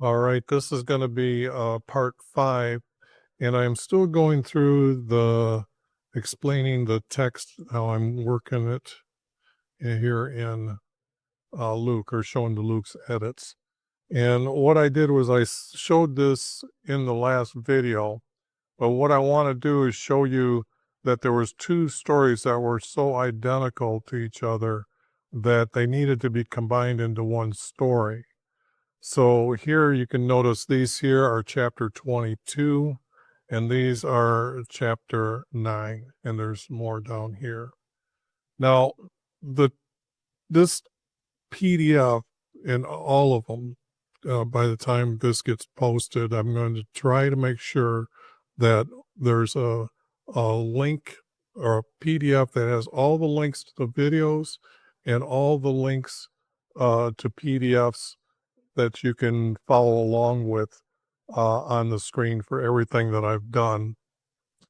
All right, this is going to be part 5, and I'm still going through the explaining the text, how I'm working it here in Luke, or showing the Luke's edits. And what I did was showed this in the last video, but what I want to do is show you that there was two stories that were so identical to each other that they needed to be combined into one story. So here you can notice these here are chapter 22, and these are chapter 9, and there's more down here. Now, the this PDF and all of them, by the time this gets posted, I'm going to try to make sure that there's a link or a PDF that has all the links to the videos and all the links to PDFs that you can follow along with on the screen for everything that I've done.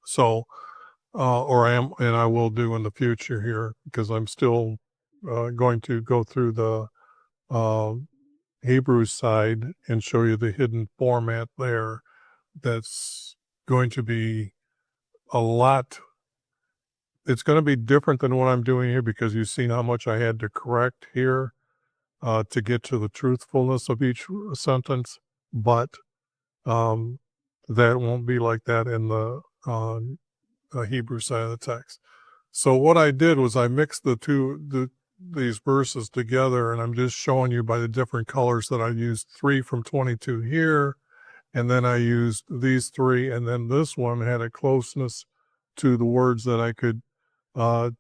So, or I am, and I will do in the future here, because I'm still going to go through the uh, Hebrew side and show you the hidden format there. That's going to be a lot. It's going to be different than what I'm doing here, because you've seen how much I had to correct here to get to the truthfulness of each sentence, but that won't be like that in the Hebrew side of the text. So what I did was I mixed these verses together, and I'm just showing you by the different colors that I used 3 from 22 here, and then I used these 3, and then this one had a closeness to the words that I could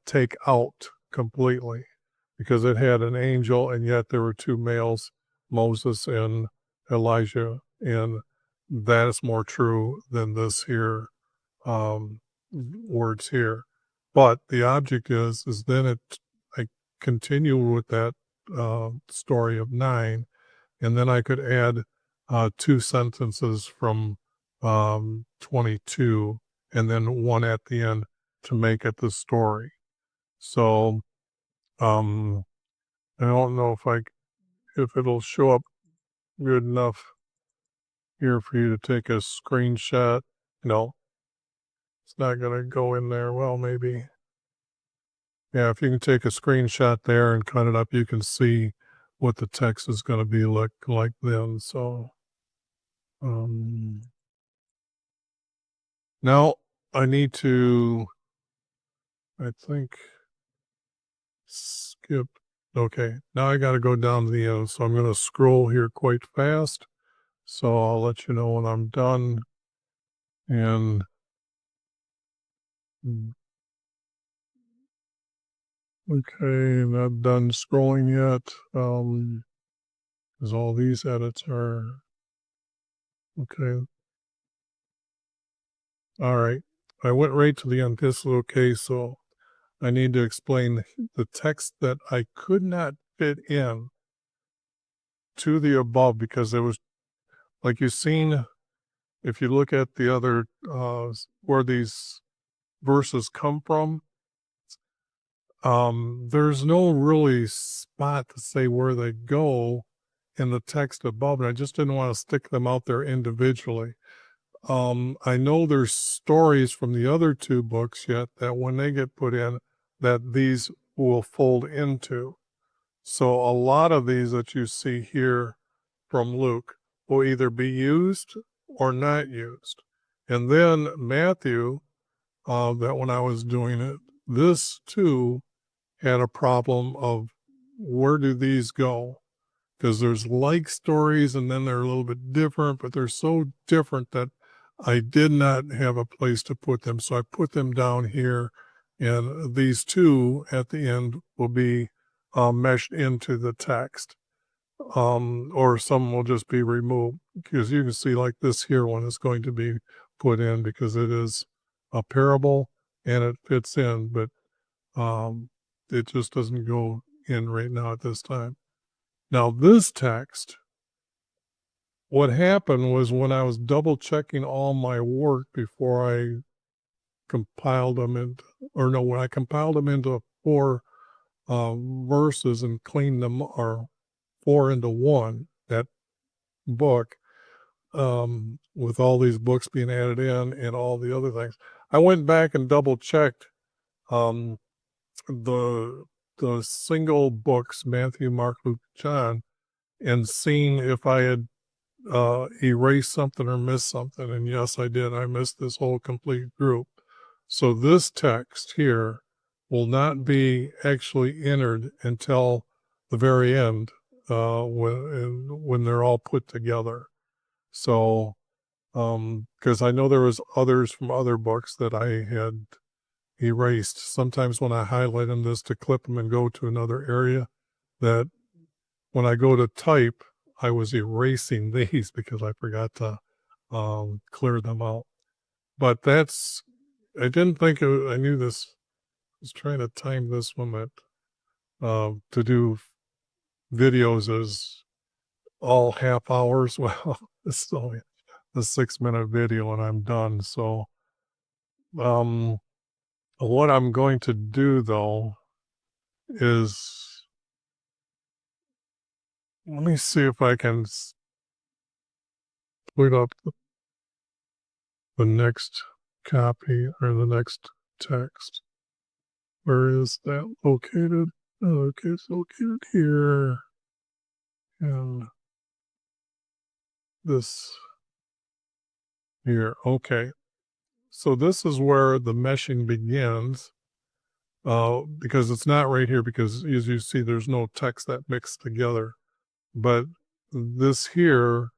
take out completely, because it had an angel, and yet there were 2 males, Moses and Elijah, and that is more true than this here words here. But the object is then I continue with that story of 9, and then I could add 2 sentences from 22, and then one at the end to make it the story. So I don't know if it'll show up good enough here for you to take a screenshot. No, it's not going to go in there. Well, maybe. Yeah, if you can take a screenshot there and cut it up, you can see what the text is going to be like then. So now I need to, I think, skip. Okay, now I got to go down to the end. So I'm going to scroll here quite fast. So I'll let you know when I'm done. And okay, not done scrolling yet. Because all these edits are okay. All right. I went right to the end. This is okay. So I need to explain the text that I could not fit in to the above, because there was, like you've seen, if you look at the other, where these verses come from, there's no really spot to say where they go in the text above, and I just didn't want to stick them out there individually. I know there's stories from the other 2 books yet that when they get put in, that these will fold into. So a lot of these that you see here from Luke will either be used or not used. And then Matthew, that when I was doing it, this too had a problem of where do these go? Because there's like stories and then they're a little bit different, but they're so different that I did not have a place to put them. So I put them down here, and these 2 at the end will be meshed into the text. Or some will just be removed, because you can see like this here one is going to be put in because it is a parable and it fits in, but it just doesn't go in right now at this time. Now this text, what happened was when I was double checking all my work before I compiled them into, or no, when I compiled them into 4 verses and cleaned them, or 4 into 1, that book, with all these books being added in and all the other things. I went back and double checked um, the single books, Matthew, Mark, Luke, John, and seen if I had erased something or missed something. And yes, I did. I missed this whole complete group. So this text here will not be actually entered until the very end, when they're all put together. So, because I know there was others from other books that I had erased. Sometimes when I highlight them this to clip them and go to another area, that when I go to type, I was erasing these because I forgot to clear them out. But that's, I didn't think I knew this. I was trying to time this one that to do videos is all half hours. Well, it's only a 6-minute video and I'm done. So what I'm going to do though is, let me see if I can put up the next copy or the next text. Where is that located? Okay, it's located here. And this here. Okay. So this is where the meshing begins, because it's not right here because as you see, there's no text that mixed together. But this here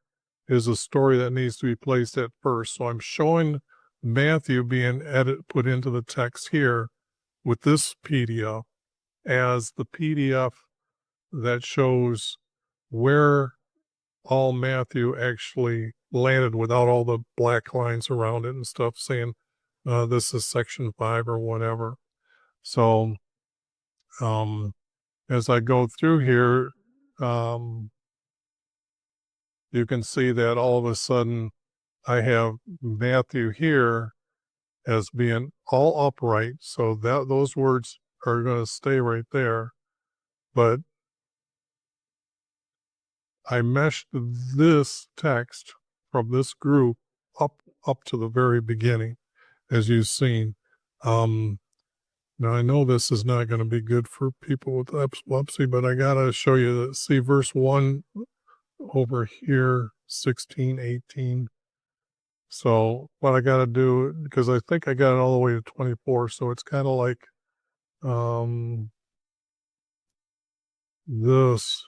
is a story that needs to be placed at first. So I'm showing Matthew being put into the text here with this PDF as the PDF that shows where all Matthew actually landed without all the black lines around it and stuff saying this is section 5 or whatever. So as I go through here, you can see that all of a sudden I have Matthew here as being all upright. So that those words are going to stay right there. But I meshed this text from this group up to the very beginning, as you've seen. Now I know this is not going to be good for people with epilepsy, but I gotta show you that. See verse 1 over here, 16, 18. So what I gotta do, because I think I got it all the way to 24, so it's kind of like this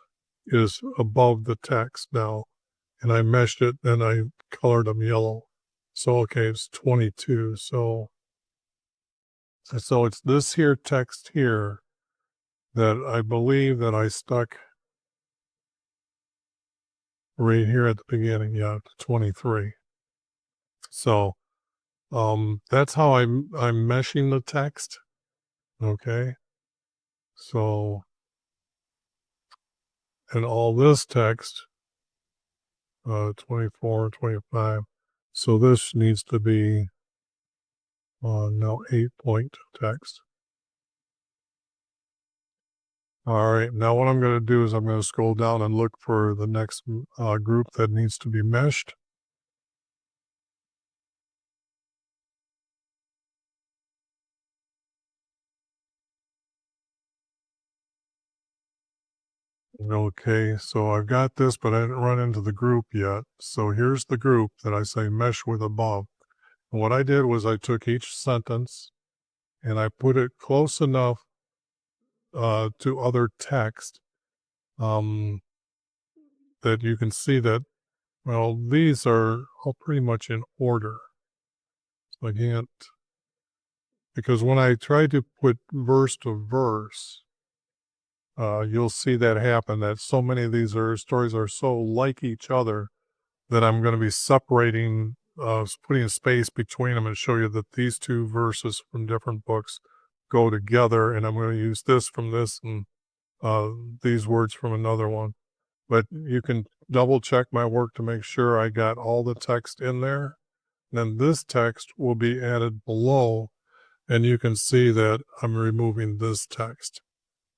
is above the text now, and I meshed it and I colored them yellow. So okay, it's 22. So it's this here text here that I believe that I stuck right here at the beginning. Yeah, 23. So that's how I'm meshing the text. Okay. So, and all this text, 24, 25. So this needs to be now 8-point text. All right, now what I'm going to do is I'm going to scroll down and look for the next group that needs to be meshed. Okay, so I've got this, but I didn't run into the group yet. So here's the group that I say mesh with above. And what I did was I took each sentence and I put it close enough to other text that you can see that, well, these are all pretty much in order. So I can't, because when I try to put verse to verse, you'll see that happen, that so many of these stories are so like each other that I'm going to be separating, putting a space between them and show you that these two verses from different books go together, and I'm going to use this from this and these words from another one. But you can double check my work to make sure I got all the text in there. Then this text will be added below, and you can see that I'm removing this text.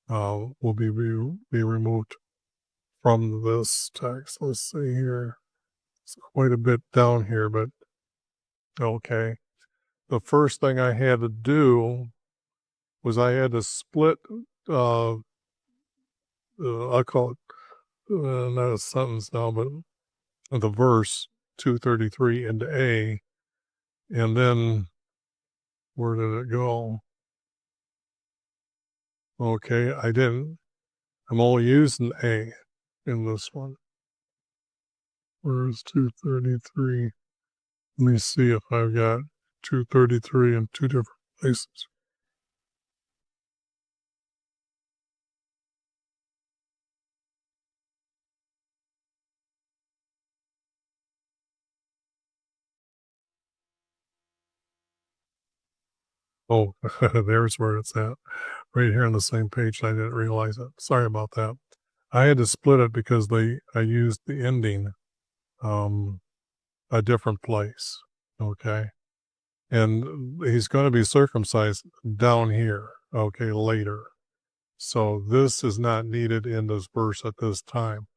Will be removed from this text. Let's see here. It's quite a bit down here, but okay. The first thing I had to do was I had to split, I'll call it, not a sentence now, but the verse 233 into A, and then where did it go? Okay, I didn't. I'm only using A in this one. Where's 233? Let me see if I've got 233 in two different places. Oh, there's where it's at. Right here on the same page. I didn't realize it. Sorry about that. I had to split it because I used the ending um a different place. Okay. And he's going to be circumcised down here, okay, later. So this is not needed in this verse at this time.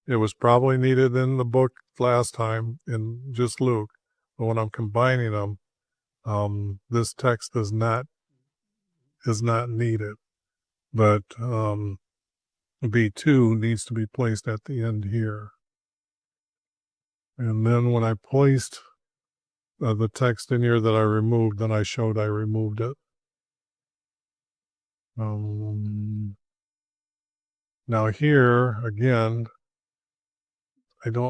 It was probably needed in the book last time in just Luke, but when I'm combining them, this text is not needed. But B2 needs to be placed at the end here. And then when I placed the text in here that I removed, then I showed I removed it. Now here, again, maybe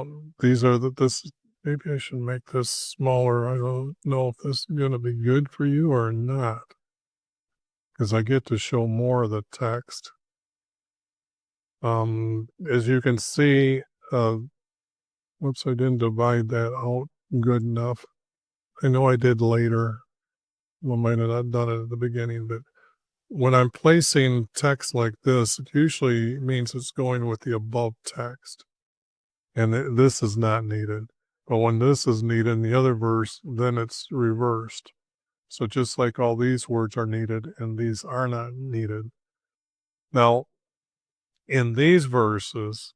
I should make this smaller. I don't know if this is going to be good for you or not, because I get to show more of the text. As you can see, whoops, I didn't divide that out good enough. I know I did later. I might have not done it at the beginning, but when I'm placing text like this, it usually means it's going with the above text. And this is not needed. But when this is needed in the other verse, then it's reversed. So just like all these words are needed and these are not needed. Now, in these verses,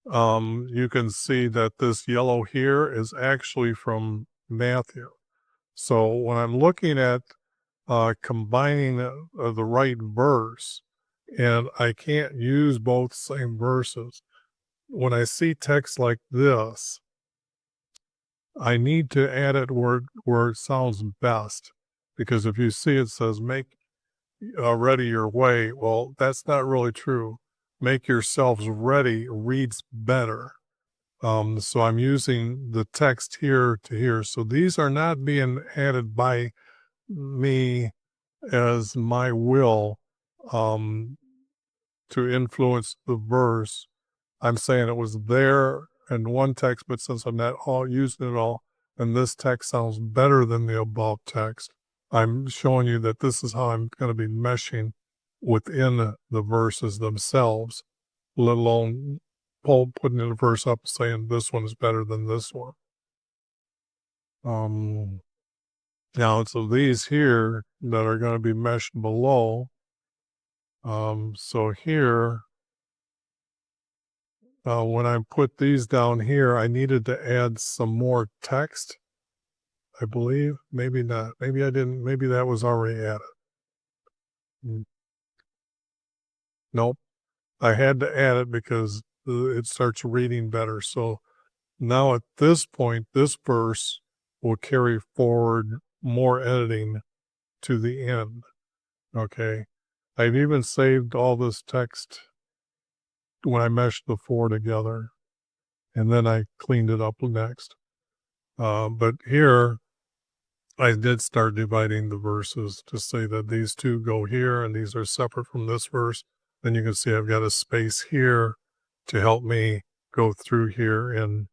you can see that this yellow here is actually from Matthew. So when I'm looking at combining the right verse, and I can't use both same verses, when I see text like this, I need to add it where it sounds best. Because if you see it says, make ready your way, well, that's not really true. Make yourselves ready reads better. So I'm using the text here to here. So these are not being added by me as my will to influence the verse. I'm saying it was there in one text, but since I'm not all using it all, and this text sounds better than the above text, I'm showing you that this is how I'm going to be meshing within the verses themselves, let alone putting the verse up saying this one is better than this one. Now, so these here that are going to be meshed below, so here, when I put these down here, I needed to add some more text, I believe. Maybe not. Maybe I didn't. Maybe that was already added. Nope. I had to add it because it starts reading better. So now at this point, this verse will carry forward more editing to the end. Okay. I've even saved all this text when I meshed the four together, and then I cleaned it up next. But here, I did start dividing the verses to say that these two go here and these are separate from this verse. Then you can see I've got a space here to help me go through here and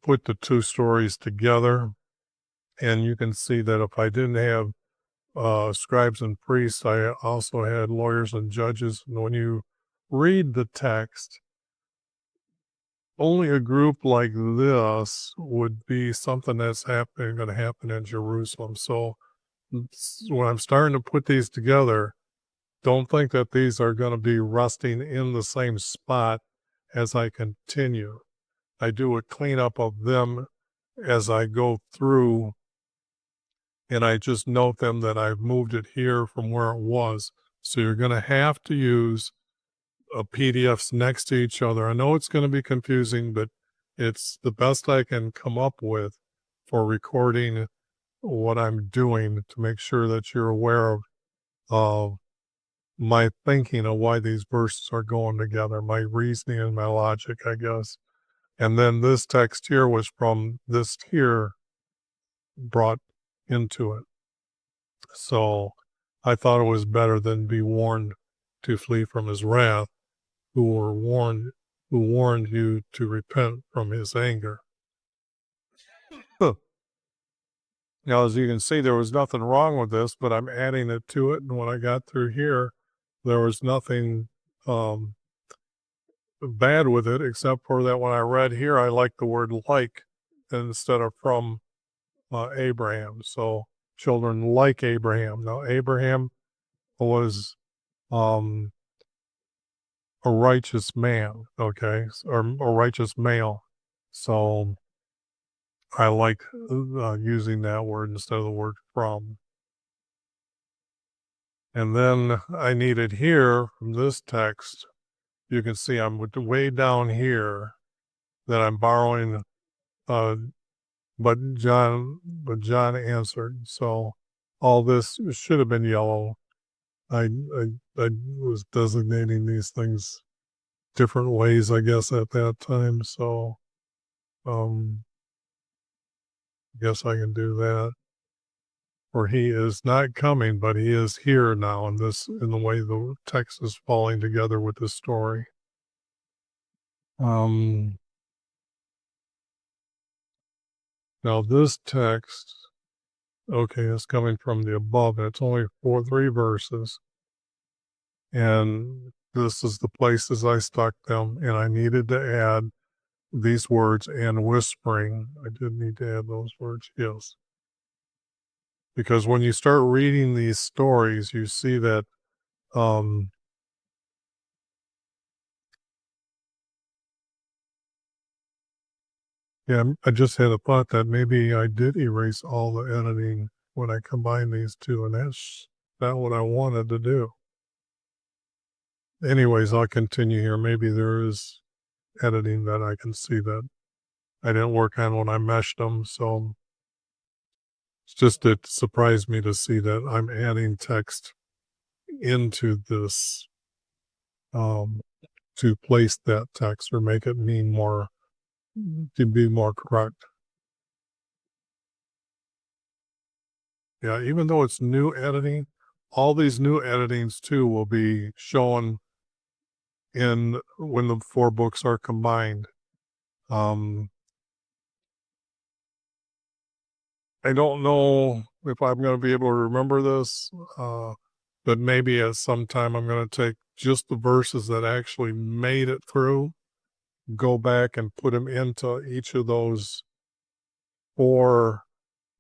put the two stories together. And you can see that if I didn't have scribes and priests, I also had lawyers and judges. And when you read the text, only a group like this would be something that's going to happen in Jerusalem. So when I'm starting to put these together, don't think that these are going to be resting in the same spot as I continue. I do a cleanup of them as I go through, and I just note them that I've moved it here from where it was. So you're going to have to use PDFs next to each other. I know it's going to be confusing, but it's the best I can come up with for recording what I'm doing to make sure that you're aware of my thinking of why these verses are going together, my reasoning and my logic, I guess. And then this text here was from this here brought into it. So I thought it was better than be warned to flee from his wrath, who warned you to repent from his anger. Now, as you can see, there was nothing wrong with this, but I'm adding it to it. And when I got through here, there was nothing bad with it, except for that when I read here, I like the word like instead of from Abraham. So children like Abraham. Now, Abraham was a righteous man, okay, or a righteous male. So I like using that word instead of the word from. And then I needed here from this text, you can see I'm way down here that I'm borrowing, but John answered. So all this should have been yellow. I was designating these things different ways, I guess, at that time. So guess I can do that. For he is not coming, but he is here now in the way the text is falling together with the story. Now this text, okay, is coming from the above, and it's only 3 verses. And this is the places I stuck them, and I needed to add these words and whispering. I did need to add those words, yes. Because when you start reading these stories, you see that yeah, I just had a thought that maybe I did erase all the editing when I combined these two, and that's not what I wanted to do. Anyways, I'll continue here. Maybe there is editing that I can see that I didn't work on when I meshed them, so it surprised me to see that I'm adding text into this to place that text or make it mean more, to be more correct. Yeah, even though it's new editing, all these new editings too will be shown in when the 4 books are combined. I don't know if I'm going to be able to remember this, but maybe at some time I'm going to take just the verses that actually made it through, go back and put them into each of those 4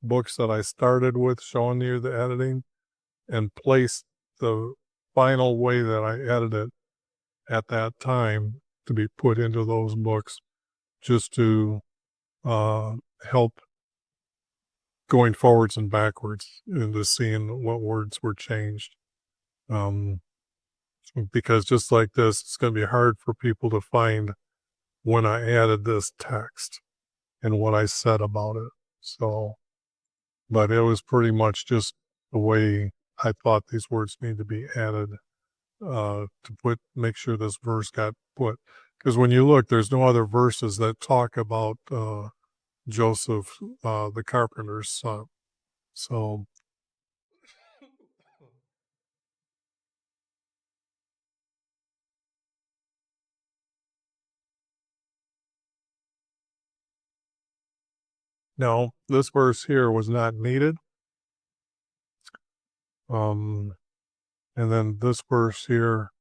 books that I started with, showing you the editing, and place the final way that I edited at that time to be put into those books, just to help going forwards and backwards into seeing what words were changed. Because just like this, it's going to be hard for people to find when I added this text and what I said about it. So, but it was pretty much just the way I thought these words need to be added to make sure this verse got put. Because when you look, there's no other verses that talk about Joseph, the carpenter's son. So, no, this verse here was not needed. And then this verse here,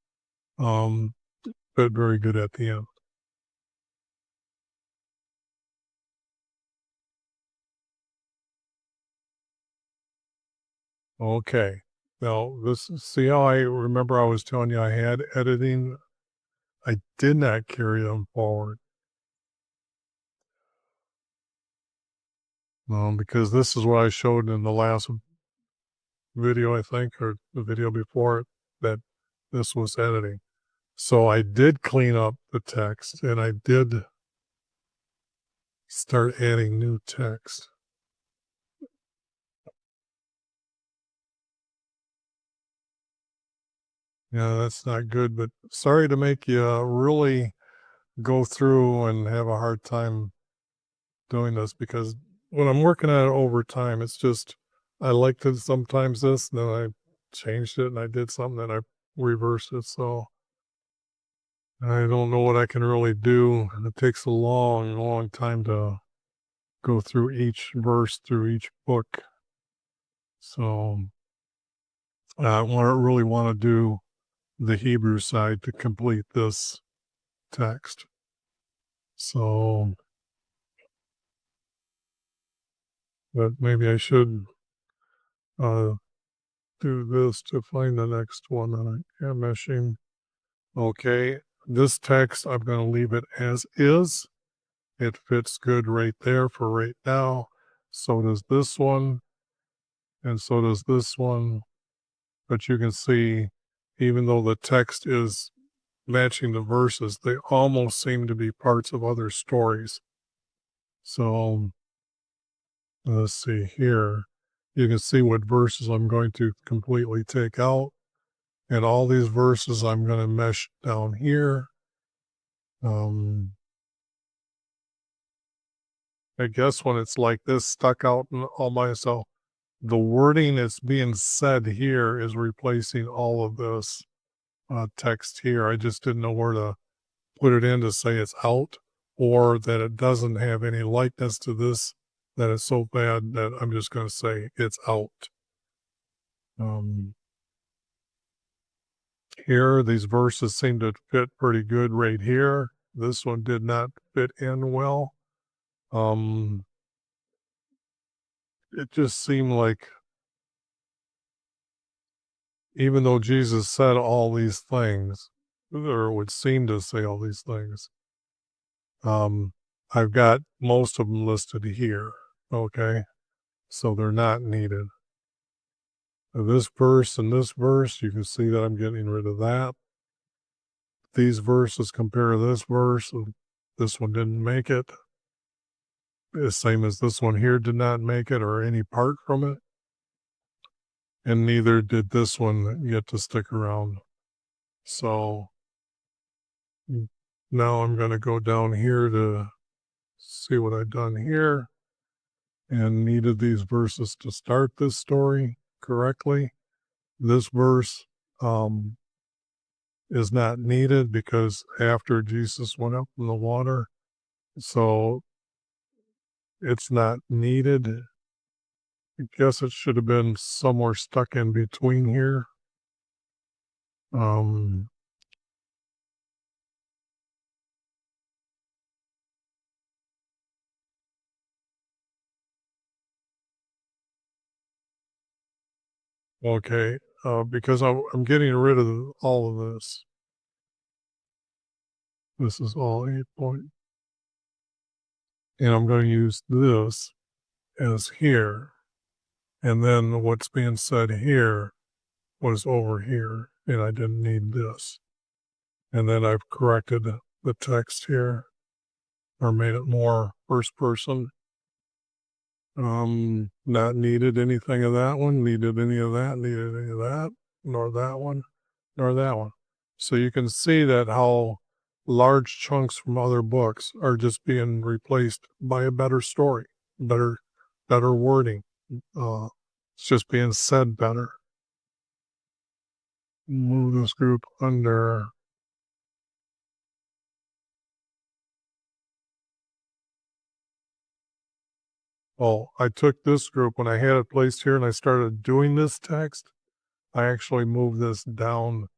but very good at the end. Okay. Now, see how I remember I was telling you I had editing? I did not carry them forward. Because this is what I showed in the last video, I think, or the video before it, that this was editing. So I did clean up the text and I did start adding new text. Yeah, that's not good, but sorry to make you really go through and have a hard time doing this, because when I'm working at it over time, it's just, I like to sometimes this, and then I changed it and I did something, then I reversed it. So I don't know what I can really do. And it takes a long, long time to go through each verse, through each book. So I really want to do the Hebrew side to complete this text. So, but maybe I should uh, do this to find the next one that I am meshing. Okay, this text, I'm going to leave it as is. It fits good right there for right now. So does this one, and so does this one. But you can see, even though the text is matching the verses, they almost seem to be parts of other stories. So let's see here. You can see what verses I'm going to completely take out. And all these verses I'm going to mesh down here. I guess when it's like this, stuck out all by itself, the wording that's being said here is replacing all of this text here. I just didn't know where to put it in to say it's out, or that it doesn't have any likeness to this, that it's so bad that I'm just going to say it's out. Here, these verses seem to fit pretty good right here. This one did not fit in well. It just seemed like, even though Jesus said all these things, or would seem to say all these things, I've got most of them listed here, okay? So they're not needed. This verse and this verse, you can see that I'm getting rid of that. These verses compare to this verse, and this one didn't make it. The same as this one here did not make it, or any part from it. And neither did this one get to stick around. So now I'm going to go down here to see what I've done here, and needed these verses to start this story correctly. This verse is not needed because after Jesus went up in the water, so it's not needed. I guess it should have been somewhere stuck in between here. Okay, because I'm getting rid of all of this. This is all 8 point. And I'm going to use this as here. And then what's being said here was over here, and I didn't need this. And then I've corrected the text here, or made it more first person. Not needed anything of that one, needed any of that, needed any of that, nor that one, nor that one. So you can see that how large chunks from other books are just being replaced by a better story, better wording. It's just being said better. Move this group under. Oh, I took this group when I had it placed here and I started doing this text. I actually moved this down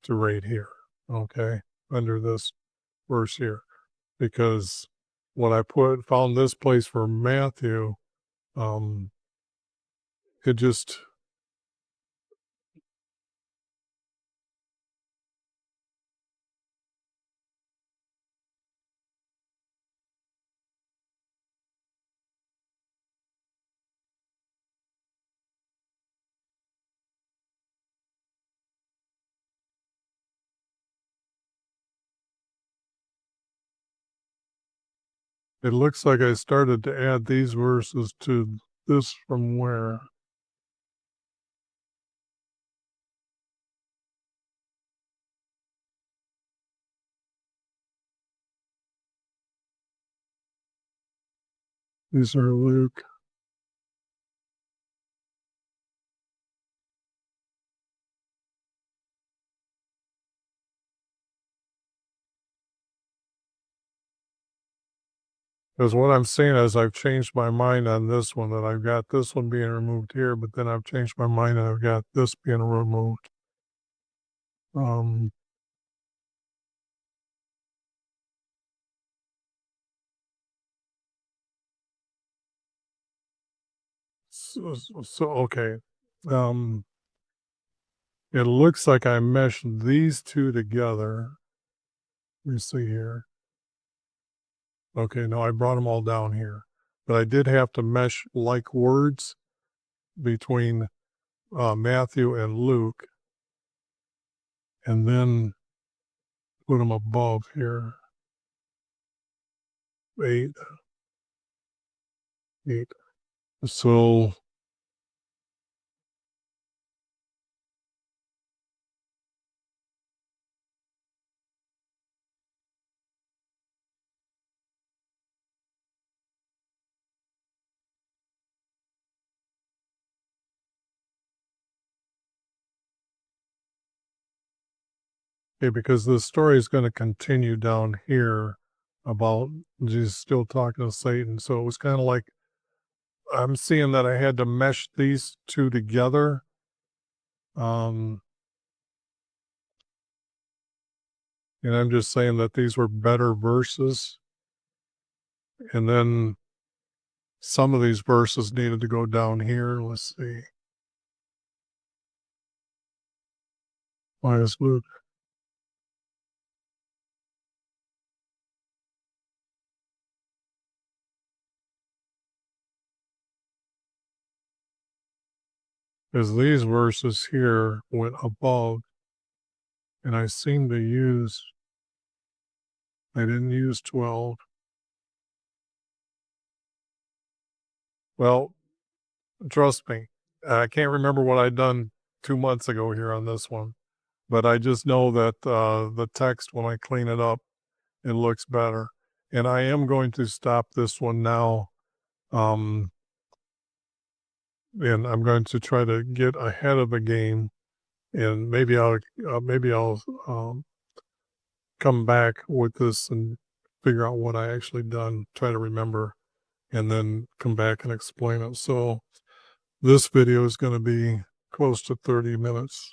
to right here, okay, under this verse here, because when I found this place for Matthew, it just, It looks like I started to add these verses to this from where? These are Luke. Because what I'm saying is I've changed my mind on this one, that I've got this one being removed here, but then I've changed my mind and I've got this being removed. Um, so okay. Um, it looks like I meshed these two together. Let me see here. Okay, no, I brought them all down here. But I did have to mesh like words between Matthew and Luke, and then put them above here. 8, 8. So okay, because the story is going to continue down here about Jesus still talking to Satan. So it was kind of like I'm seeing that I had to mesh these two together. Um, and I'm just saying that these were better verses. And then some of these verses needed to go down here. Let's see. Why is Luke? Because these verses here went above, and I seem to use, I didn't use 12. Well, trust me, I can't remember what I'd done 2 months ago here on this one, but I just know that the text, when I clean it up, it looks better. And I am going to stop this one now. Um, and I'm going to try to get ahead of the game, and maybe I'll come back with this and figure out what I actually done, try to remember, and then come back and explain it. So this video is going to be close to 30 minutes.